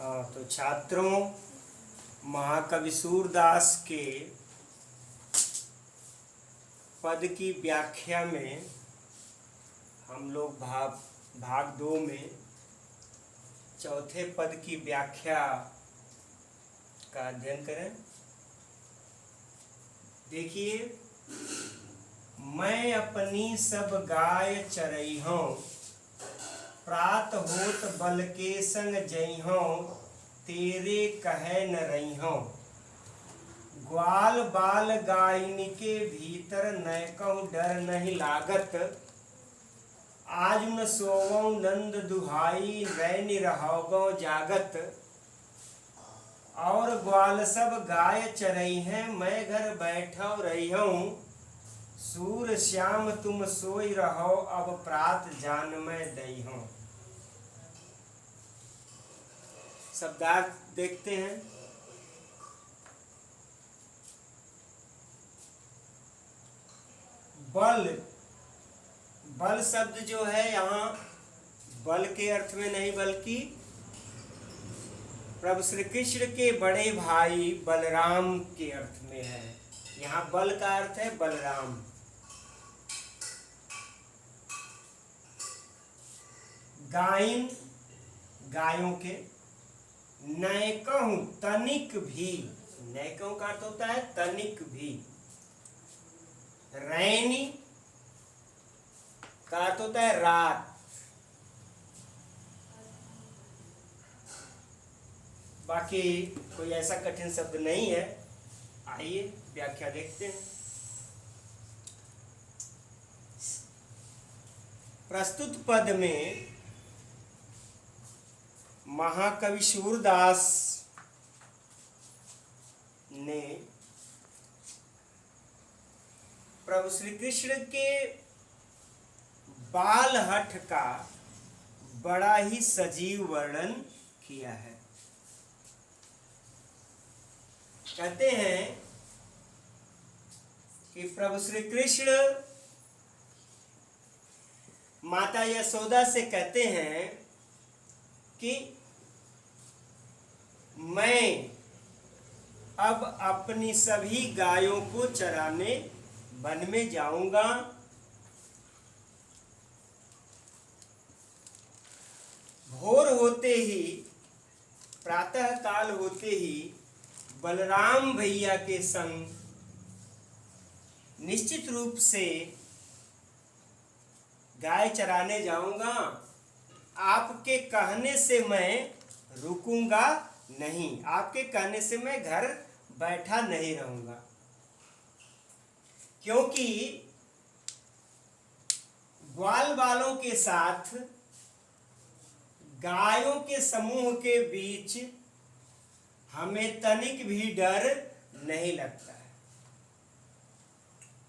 हाँ, तो छात्रों, महाकवि सूरदास के पद की व्याख्या में हम लोग भाग 2 में चौथे पद की व्याख्या का अध्ययन करें। देखिए, मैं अपनी सब गाय चरैहों, प्रात होत बल के संग जइहों, तेरे कहे न रहिहों। ग्वाल बाल गायनी के भीतर नय कहूँ डर नहीं लागत, आज न सोवं नंद दुहाई नैनि रहोगो जागत। और ग्वाल सब गाय चरई हैं, मैं घर बैठो रही हूँ, सूर श्याम तुम सोई रहो, अब प्रात जान मैं दई हूँ। शब्दार्थ देखते हैं। बल शब्द जो है यहाँ बल के अर्थ में नहीं, बल्कि प्रभु श्री कृष्ण के बड़े भाई बलराम के अर्थ में है। यहाँ बल का अर्थ है बलराम। गायन गायों के, नैकहु तनिक भी, नैकहु का अर्थ होता है तनिक भी। रैनी का अर्थ होता है रात। बाकी कोई ऐसा कठिन शब्द नहीं है। आइए व्याख्या देखते हैं। प्रस्तुत पद में महाकवि सूरदास ने प्रभु श्री कृष्ण के बाल हठ का बड़ा ही सजीव वर्णन किया है। कहते हैं कि प्रभु श्री कृष्ण माता यशोदा से कहते हैं कि मैं अब अपनी सभी गायों को चराने वन में जाऊंगा। भोर होते ही, प्रातः काल होते ही बलराम भैया के संग निश्चित रूप से गाय चराने जाऊंगा। आपके कहने से मैं रुकूंगा नहीं, आपके कहने से मैं घर बैठा नहीं रहूंगा, क्योंकि ग्वाल बालों के साथ गायों के समूह के बीच हमें तनिक भी डर नहीं लगता है।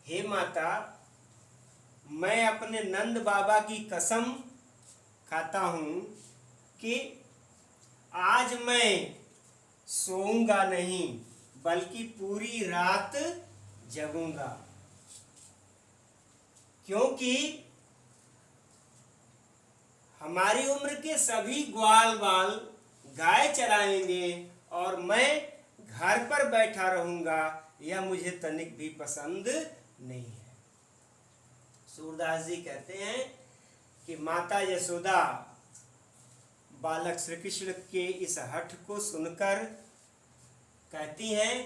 हे माता, मैं अपने नंद बाबा की कसम खाता हूं कि आज मैं सोऊंगा नहीं, बल्कि पूरी रात जगूंगा, क्योंकि हमारी उम्र के सभी ग्वाल बाल गाय चराएंगे और मैं घर पर बैठा रहूंगा, यह मुझे तनिक भी पसंद नहीं है। सूरदास जी कहते हैं कि माता यशोदा बालक श्री कृष्ण के इस हठ को सुनकर कहती हैं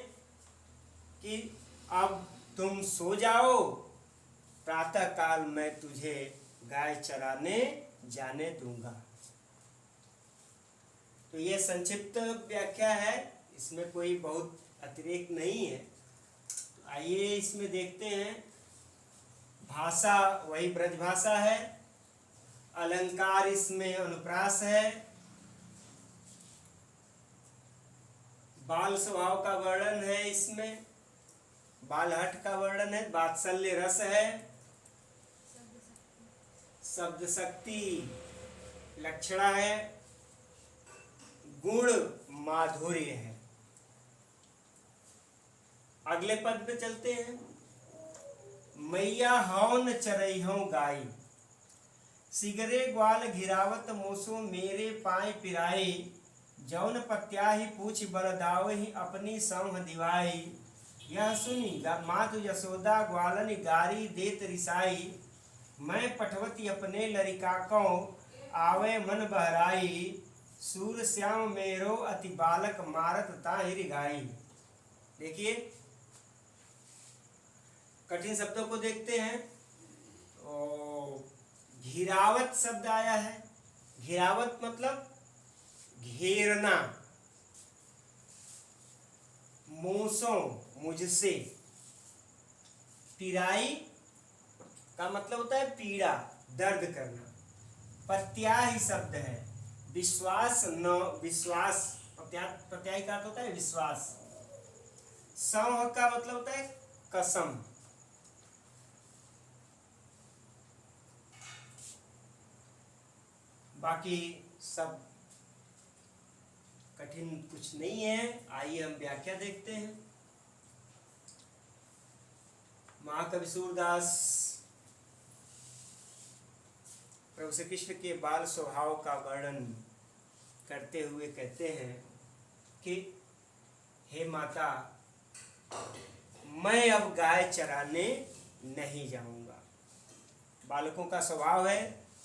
कि अब तुम सो जाओ, प्रातः काल मैं तुझे गाय चराने जाने दूंगा। तो यह संक्षिप्त व्याख्या है, इसमें कोई बहुत अतिरिक्त नहीं है। तो आइए इसमें देखते हैं। भाषा वही ब्रज भाषा है, अलंकार इसमें अनुप्रास है, बाल स्वभाव का वर्णन है, इसमें बालहट का वर्णन है, वात्सल्य रस है, शब्द शक्ति लक्षणा है, गुण माधुर्य है। अगले पद पे चलते हैं। मैया हौन चरैहों गाई, सिगरे ग्वाल घिरावत मोसो मेरे पाए पिराए, जौन पत्याही पूछ बल दावहि अपनी संह दिवाई। यह सुनी मातु यशोदा ग्वालन गारी देत रिसाई। मैं पठवती अपने लरिकाकों आवे मन बहराई। सूर श्याम मेरो अति बालक मारत ताहि रिघाई। देखिए कठिन शब्दों को देखते हैं। घिरावत शब्द आया है। घिरावत मतलब घेरना। मूसों मुझसे। पिराई का मतलब होता है पीड़ा, दर्द करना। प्रत्याही शब्द है। विश्वास न विश्वास, प्रत्याही का अर्थ होता है विश्वास। सौह का मतलब होता है कसम। बाकी सब कठिन कुछ नहीं है। आइए हम व्याख्या देखते हैं। महाकवि सूरदास प्रभु श्री कृष्ण के बाल स्वभाव का वर्णन करते हुए कहते हैं कि हे माता, मैं अब गाय चराने नहीं जाऊंगा। बालकों का स्वभाव है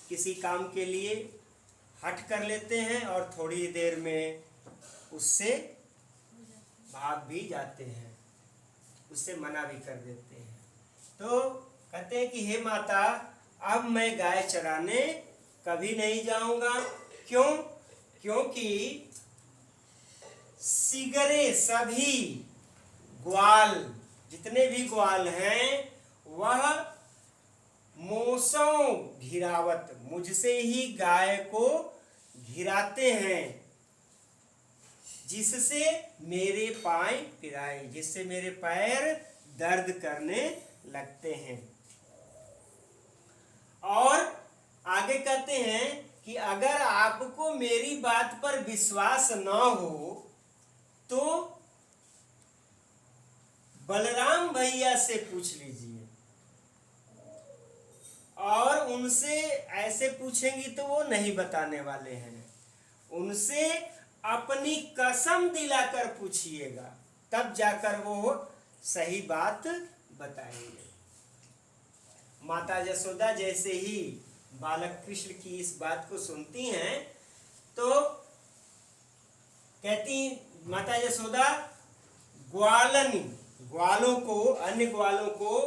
किसी काम के लिए हट कर लेते हैं और थोड़ी देर में उससे भाग भी जाते हैं, उससे मना भी कर देते हैं। तो कहते हैं कि हे माता, अब मैं गाय चराने कभी नहीं जाऊंगा। क्यों? क्योंकि सिगरे सभी ग्वाल, जितने भी ग्वाल हैं, वह मोसों घिरावत, मुझसे ही गाय को घिराते हैं, जिससे मेरे पांव पिराए, जिससे मेरे पैर दर्द करने लगते हैं। और आगे कहते हैं कि अगर आपको मेरी बात पर विश्वास न हो तो बलराम भैया से पूछ लीजिए, और उनसे ऐसे पूछेंगी तो वो नहीं बताने वाले हैं। उनसे अपनी कसम दिलाकर पूछिएगा, तब जाकर वो सही बात बताएंगे। माता यशोदा जैसे ही बालक कृष्ण की इस बात को सुनती हैं तो कहती माता यशोदा ग्वालन, ग्वालों को, अन्य ग्वालों को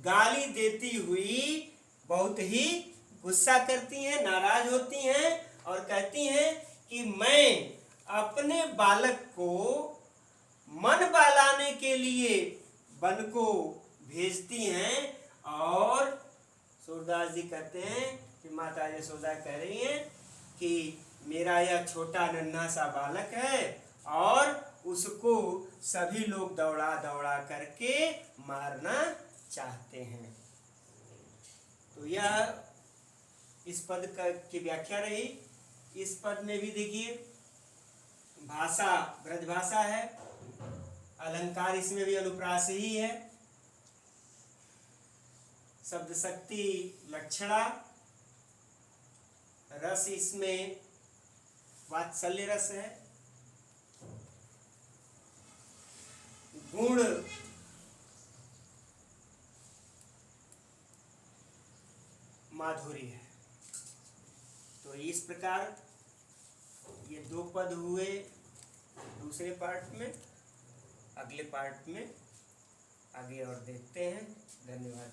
गाली देती हुई बहुत ही गुस्सा करती हैं, नाराज होती हैं और कहती हैं कि मैं अपने बालक को मन बहलाने के लिए वन को भेजती हैं। और सूरदास जी कहते हैं कि माता यशोदा कह रही हैं कि मेरा यह छोटा नन्हा सा बालक है और उसको सभी लोग दौड़ा दौड़ा करके मारना चाहते हैं। तो यह इस पद की व्याख्या रही। इस पद में भी देखिए भाषा ब्रज भाषा है, अलंकार इसमें भी अनुप्रास ही है, शब्द शक्ति लक्षणा, रस इसमें वात्सल्य रस है, गुण माधुरी है। तो इस प्रकार ये दो पद हुए दूसरे पार्ट में। अगले पार्ट में आगे और देखते हैं। धन्यवाद।